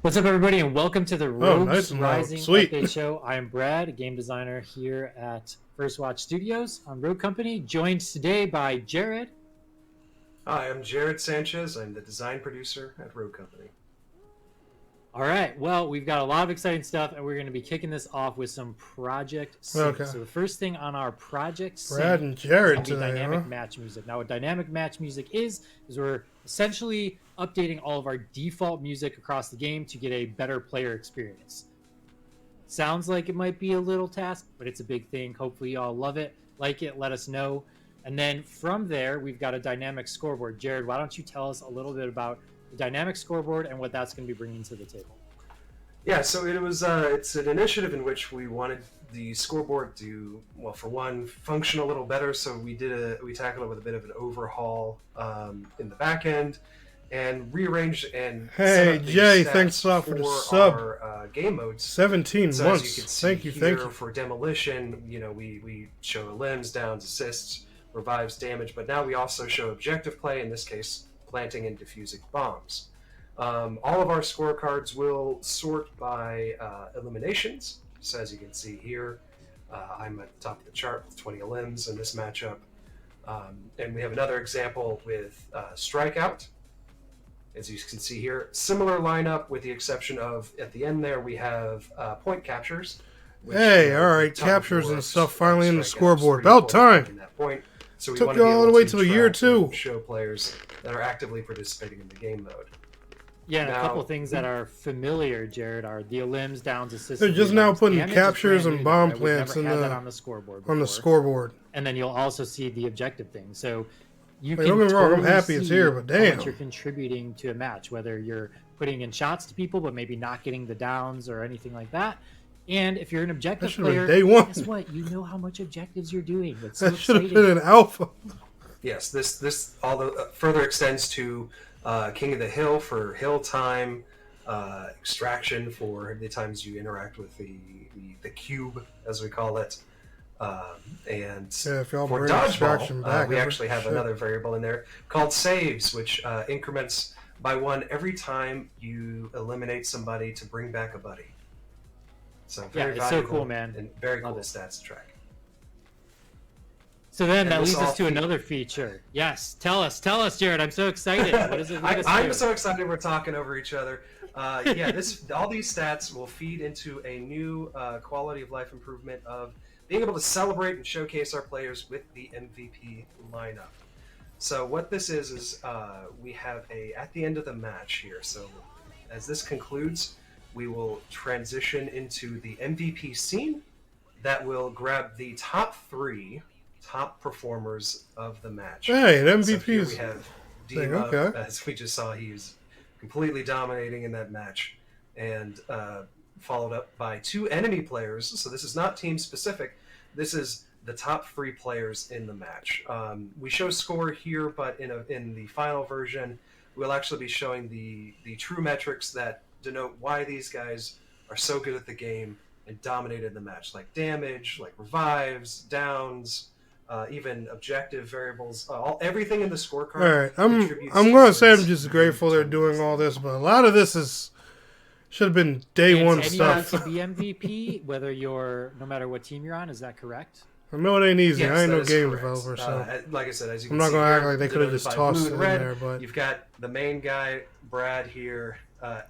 What's up, everybody, and welcome to the Rogues nice and loud. Rising Sweet. Update Show. I am Brad, a game designer here at First Watch Studios on Rogue Company, joined today by Jared. Hi, I'm Jared Sanchez. I'm the design producer at Rogue Company. All right, well, we've got a lot of exciting stuff, and we're going to be kicking this off with some Project Sync. Okay. So the first thing on our Project Sync Brad and Jared is going to be today, dynamic match music. Now, what dynamic match music is we're essentially updating all of our default music across the game to get a better player experience. Sounds like it might be a little task, but it's a big thing. Hopefully you all love it, like it, let us know. And then from there, we've got a dynamic scoreboard. Jared, why don't you tell us a little bit about the dynamic scoreboard and what that's going to be bringing to the table? Yeah, so it was it's an initiative in which we wanted the scoreboard to, well, for one, function a little better. So we tackled it with a bit of an overhaul in the back end, and rearranged and set up the Jay, stats thanks a lot for the our game modes. 17 So months. as you can see Thank you, here, thank you. for demolition, we show limbs, downs, assists, revives, damage, but now we also show objective play, in this case, planting and defusing bombs. All of our scorecards will sort by eliminations. So as you can see here, I'm at the top of the chart with 20 limbs in this matchup. And we have another example with strikeout. As you can see here, similar lineup with the exception of, at the end there, we have point captures. Which, Hey, all right, captures and works, stuff finally in the strikeouts, scoreboard. pretty About important time. in that point. So we Took want to you be all able the way to to a year or track and two. show players that are actively participating in the game mode. Yeah, and Now, a couple of things that are familiar, Jared, are the limbs, downs, assists. They're just now rebounds. putting Damage is captures brand and new, bomb right? We've plants never in had the- that on the scoreboard on the before. scoreboard. And then you'll also see the objective thing. So you Like, can don't get me wrong, I'm totally happy it's see here, but how damn. much you're contributing to a match, whether you're putting in shots to people, but maybe not getting the downs or anything like that. And if you're an objective That should have player, been day one. guess what? You know how much objectives you're doing. It's so That should have exciting. been an alpha. Yes, this further extends to King of the Hill for hill time, extraction for the times you interact with the cube, as we call it, and Yeah, if y'all for bring extraction dodgeball, back, we over- actually have shit. another variable in there called saves, which increments by one every time you eliminate somebody to bring back a buddy. So Yeah, very it's so valuable cool, man. and very Love cool it. stats to track. So then And that this leads us all to another feature. Yes, tell us, Jared. I'm so excited. What is it? lead us I'm to? so excited we're talking over each other. Yeah, all these stats will feed into a new quality of life improvement of being able to celebrate and showcase our players with the MVP lineup. So what this is we have at the end of the match here. So as this concludes, we will transition into the MVP scene that will grab the top performers of the match. Hey, an So here MVP's we have thing, Dima, okay. as we just saw, he was completely dominating in that match, and followed up by two enemy players. So this is not team specific. This is the top 3 players in the match. We show score here, but in the final version, we'll actually be showing the true metrics that denote why these guys are so good at the game and dominated the match, like damage, like revives, downs. Even objective variables, everything in the scorecard. All right, I'm contributes going to say I'm towards just grateful they're doing all this, but a lot of this should have been day And one anyone stuff. can be MVP, whether you're no matter what team you're on. Is that correct? I know it ain't easy. Yes, I ain't that no is game correct. developer, so Like I said, as you I'm can not see gonna act here, like they could have denoted just by tossed blue it and in red, there, but you've got the main guy, Brad here,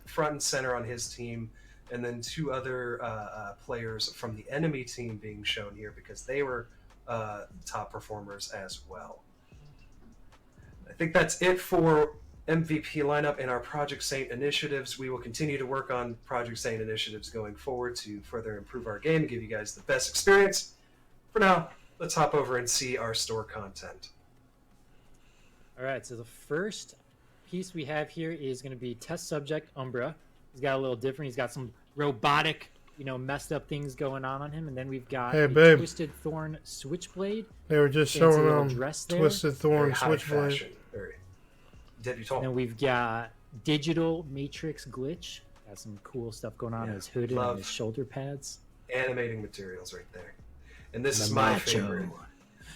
front and center on his team, and then 2 other players from the enemy team being shown here because they were top performers as well. I think that's it for MVP lineup and our Project Saint initiatives. We will continue to work on Project Saint initiatives going forward to further improve our game and give you guys the best experience. For now, let's hop over and see our store content. All right. So the first piece we have here is going to be test subject UMBRA. He's got a little different. He's got some robotic, messed up things going on him, and then we've got Hey, a babe. Twisted Thorn Switchblade. they were just Fancy showing little them dress there. Twisted Thorn Very high Switchblade. fashion, very debutante. And then we've got Digital Matrix Glitch. Got some cool stuff going on in Yeah, his hood and love. his shoulder pads. Animating materials right there. And this The is my macho. favorite.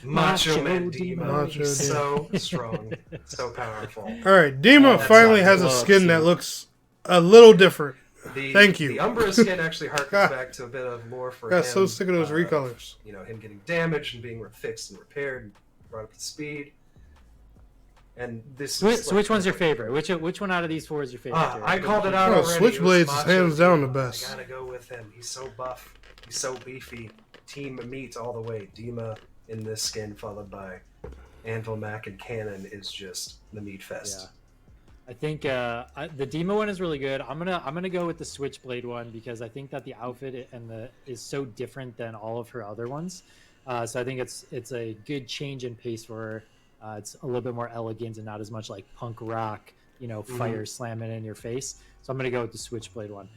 Macho Man Macho Demo. Macho He's Demo. so strong, so powerful. All right, Dima That's finally on has a gloves, skin that too. looks a little different. Thank you. The UMBRA skin actually harkens back to a bit of lore for him. Got so sick of those recolors. You know, him getting damaged and being fixed and repaired and brought up to speed. And this. So which one's your favorite? Which one out of these four is your favorite? I called it out Oh, already. Switchblade's It was hands down the I best. gotta go with him. He's so buff. He's so beefy. Team meat all the way. Dima in this skin, followed by Anvil, Mac, and Cannon is just the meat fest. Yeah. I think the Demo one is really good. I'm gonna go with the Switchblade one because I think that the outfit is so different than all of her other ones. So I think it's a good change in pace for her. It's a little bit more elegant and not as much like punk rock, fire slamming in your face. So I'm gonna go with the Switchblade one.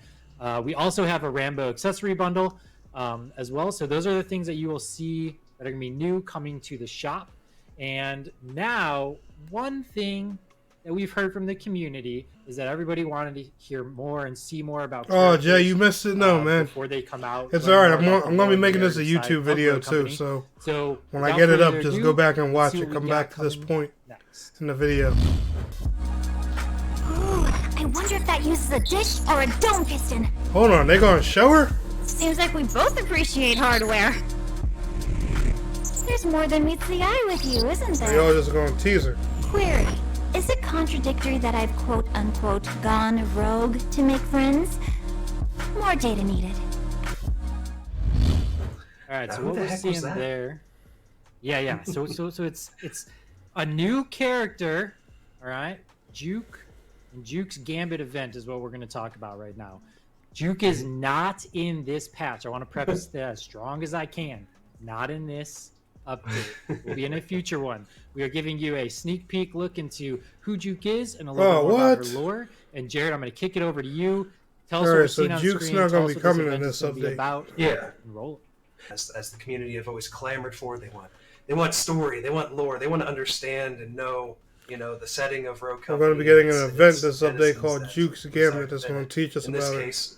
We also have a Rambo accessory bundle as well. So those are the things that you will see that are gonna be new coming to the shop. And now one thing that we've heard from the community is that everybody wanted to hear more and see more about. Oh, Jay, you missed it. No, man. Before they come out. It's all right. I'm gonna be making this a YouTube video too. So when I get it up, just go back and watch it. Come back to this point in the video. Ooh, I wonder if that uses a dish or a dome piston. Hold on, they gonna show her? Seems like we both appreciate hardware. There's more than meets the eye with you, isn't there? They all just gonna tease her. Query. Is it contradictory that I've quote-unquote gone rogue to make friends? More data needed. All right, Now, so who what the we're heck seeing was that? there... Yeah. So it's a new character, all right? Juke and Juke's Gambit event is what we're going to talk about right now. Juke is not in this patch. I want to preface that as strong as I can. Not in this update. Will be in a future one. We are giving you a sneak peek look into who Juke is and a little bit more about her lore. And Jared, I'm going to kick it over to you. Tell us what we're seeing on Juke's screen. not Tell going us to be what coming this in event this is gonna be update. about. Yeah. And roll it. As the community have always clamored for, they want story, they want lore, they want to understand and know, the setting of Rogue Company. We're going to be getting an event this update denizens called that Juke's reside Gambit that's within going it. to teach us In about this it. case,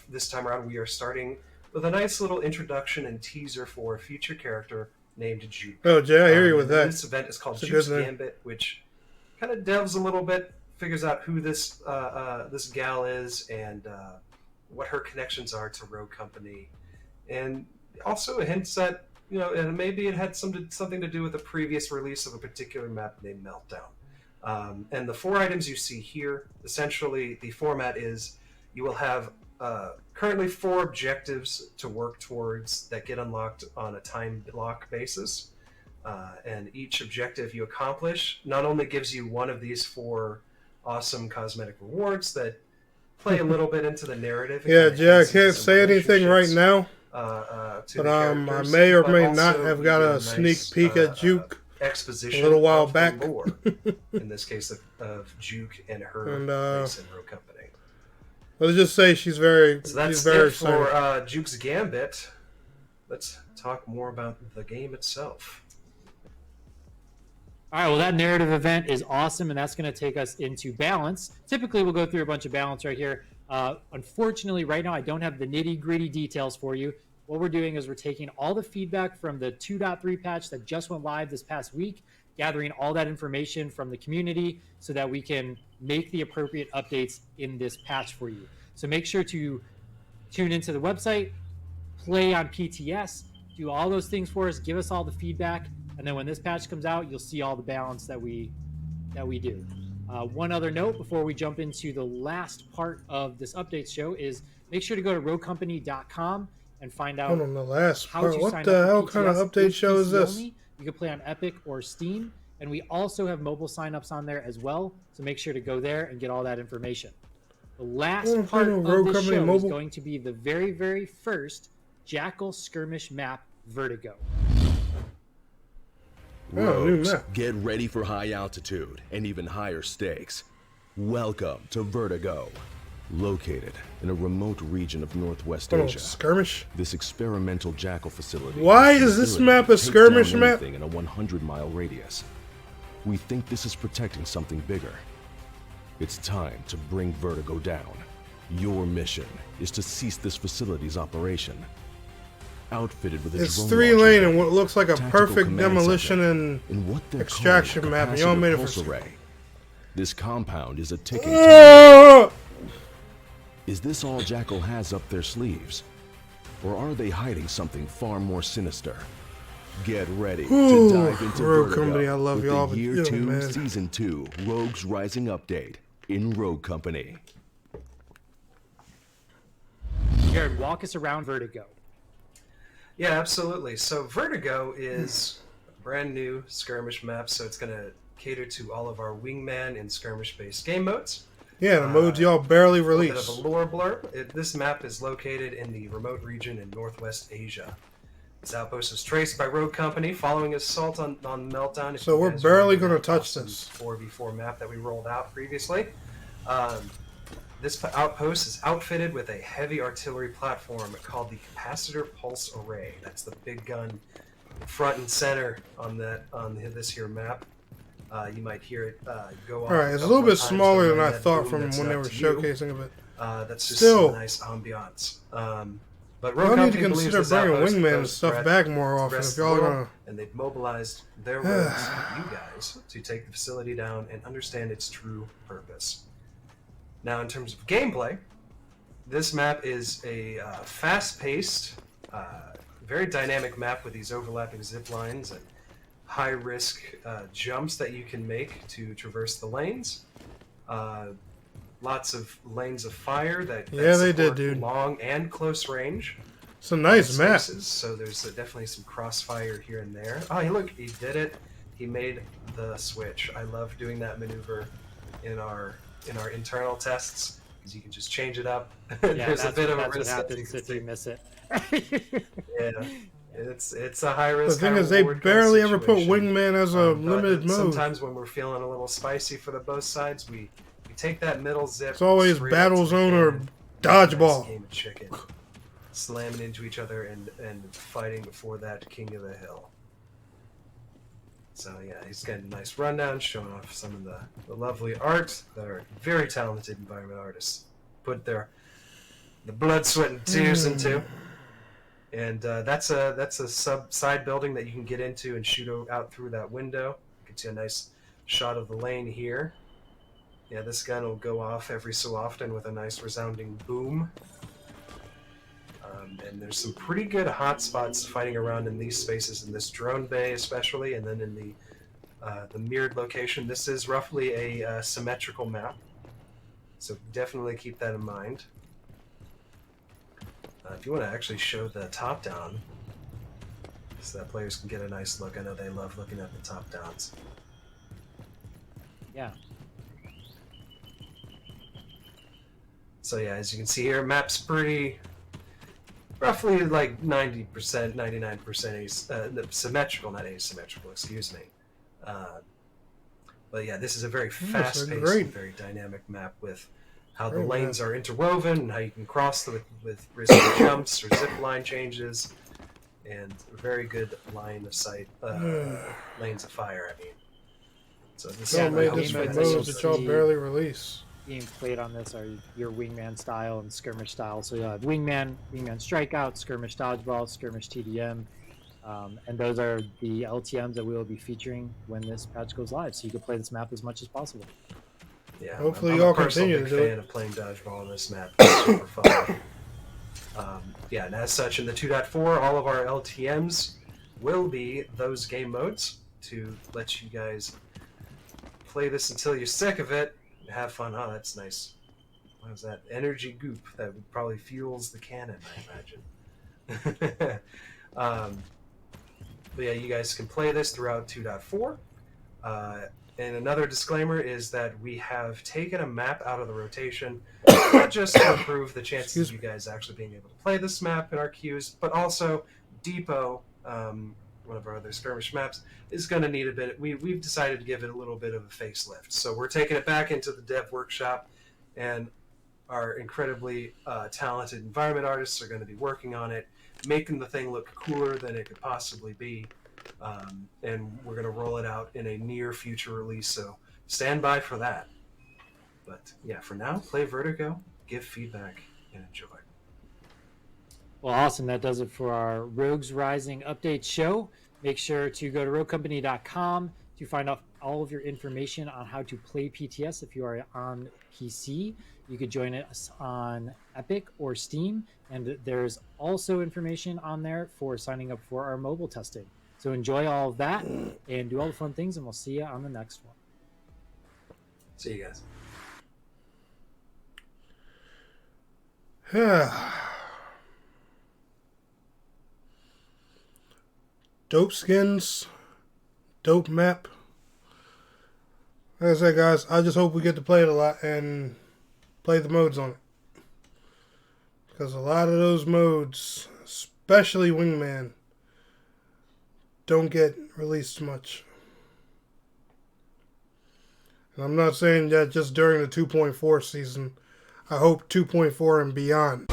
this time around, we are starting with a nice little introduction and teaser for a future character named Juke. Oh, Jay, I hear you with that. This event is called It's a Juke's good name. Gambit, which kind of delves a little bit, figures out who this gal is and what her connections are to Rogue Company, and also hints that and maybe it had something to do with a previous release of a particular map named Meltdown. And the 4 items you see here, essentially, the format is you will have currently 4 objectives to work towards that get unlocked on a time block basis. And each objective you accomplish not only gives you one of these 4 awesome cosmetic rewards that play a little bit into the narrative. Yeah, Jay, I can't say anything right now, but I may or may not have got a sneak peek at Juke exposition a little while of the back. lore, in this case of Juke and her And, place in Rogue Company. let's just say she's very, So that's she's very it excited. for Juke's Gambit. Let's talk more about the game itself. All right, well, that narrative event is awesome, and that's going to take us into balance. Typically, we'll go through a bunch of balance right here. Unfortunately, right now, I don't have the nitty-gritty details for you. What we're doing is we're taking all the feedback from the 2.3 patch that just went live this past week, gathering all that information from the community so that we can make the appropriate updates in this patch for you. So make sure to tune into the website, play on PTS, do all those things for us, give us all the feedback, and then when this patch comes out, you'll see all the balance that we do. One other note before we jump into the last part of this update show is make sure to go to roguecompany.com and find out Hold on, the last how part. to What sign the up hell for kind of PTS update with show is PC this? only. You can play on Epic or Steam, and we also have mobile signups on there as well, so make sure to go there and get all that information. The last wanna part play no of Rogue this Company show is mobile? going to be the very, very first Jackal Skirmish map, Vertigo. Oh, new Rogues, map. get ready for high altitude and even higher stakes. Welcome to Vertigo. Located in a remote region of Northwest Hold on, Asia, skirmish? this experimental Jackal facility Why has the is this ability map to a take skirmish down map? anything in a 100-mile radius. We think this is protecting something bigger. It's time to bring Vertigo down. Your mission is to cease this facility's operation. Outfitted with a It's drone 3 launcher lane bay, and what looks like a tactical perfect command demolition center, and in what they're extraction calling map, and y'all capacitor made it pulse for- array. This compound is a ticking time. Oh! Is this all Jackal has up their sleeves? Or are they hiding something far more sinister? Get ready to dive into Rogue Vertigo Company, I love with y'all, the but Year yo, 2, man. Season 2 Rogues Rising Update in Rogue Company. Jared, walk us around Vertigo. Yeah, absolutely. So Vertigo is a brand new skirmish map, so it's going to cater to all of our wingman and skirmish-based game modes. Yeah, the modes y'all barely A bit released. of a lore blurb. This map is located in the remote region in Northwest Asia. Its outpost is traced by Rogue Company following assault on Meltdown. If So you we're guys barely remember gonna that touch awesome this. 4v4 map that we rolled out previously. This outpost is outfitted with a heavy artillery platform called the Capacitor Pulse Array. That's the big gun front and center on this here map. You might hear it go off. All right, it's a little bit smaller than I thought from when they were showcasing it. That's just Still, some nice ambiance. But y'all Rogue need to Company believes consider this bringing outpost wingman and poses stuff threat back more to often. the rest If of the y'all world, gonna, and they've mobilized their rogues, you guys, to take the facility down and understand its true purpose. Now, in terms of gameplay, this map is a fast-paced, very dynamic map with these overlapping zip lines and high-risk jumps that you can make to traverse the lanes. Lots of lanes of fire that they did, support dude. long and close range. It's a nice map. Spaces, so there's definitely some crossfire here and there. Oh, hey, look, he did it. He made the switch. I love doing that maneuver in our internal tests because you can just change it up. Yeah, There's a bit of a that's risk. what happens if you miss it. Yeah, it's a high risk. The thing is, they barely ever put wingman as a limited mode. Sometimes when we're feeling a little spicy for the both sides, we take that middle zip. It's always straight battle up to the zone or cannon, dodgeball. nice game of chicken, slamming into each other and fighting for that king of the hill. So yeah, he's getting a nice rundown, showing off some of the lovely art that our very talented environment artists put the blood, sweat, and tears into. And that's a side building that you can get into and shoot out through that window. Gets you a nice shot of the lane here. Yeah, this gun will go off every so often with a nice resounding boom. And there's some pretty good hot spots fighting around in these spaces, in this drone bay especially, and then in the mirrored location. This is roughly a symmetrical map, so definitely keep that in mind. If you want to actually show the top down, so that players can get a nice look. I know they love looking at the top downs. Yeah. So yeah, as you can see here, map's pretty roughly like 90%, 99% symmetrical, not asymmetrical, excuse me. But yeah, this is a very fast-paced and very dynamic map with how the lanes are interwoven and how you can cross them with risky jumps or zip line changes, and a very good line of sight, lanes of fire, I mean. So this Y'all made this for for modes modes that y'all barely release. Being played on this are your wingman style and skirmish style. So you'll have wingman strikeout, skirmish dodgeball, skirmish TDM, and those are the LTMs that we will be featuring when this patch goes live. So you can play this map as much as possible. Yeah, hopefully y'all continue to do it. I'm a fan of playing dodgeball on this map. It's super fun. Yeah, and as such, in the 2.4, all of our LTMs will be those game modes to let you guys play this until you're sick of it. Have fun. Oh, that's nice. What was that? Energy goop that probably fuels the cannon, I imagine. But yeah, you guys can play this throughout 2.4. And another disclaimer is that we have taken a map out of the rotation, not just to improve the chances of you guys actually being able to play this map in our queues, but also Depot, one of our other skirmish maps, is going to need a bit. We've decided to give it a little bit of a facelift. So we're taking it back into the dev workshop, and our incredibly talented environment artists are going to be working on it, making the thing look cooler than it could possibly be. And we're going to roll it out in a near future release, so stand by for that. But yeah, for now, play Vertigo, give feedback, and enjoy. Well, awesome. That does it for our Rogues Rising update show. Make sure to go to roguecompany.com to find out all of your information on how to play PTS if you are on PC. You could join us on Epic or Steam, and there's also information on there for signing up for our mobile testing. So enjoy all of that and do all the fun things, and we'll see you on the next one. See you guys. Dope skins, dope map. Like I said, guys, I just hope we get to play it a lot and play the modes on it. Because a lot of those modes, especially Wingman, don't get released much. And I'm not saying that just during the 2.4 season. I hope 2.4 and beyond.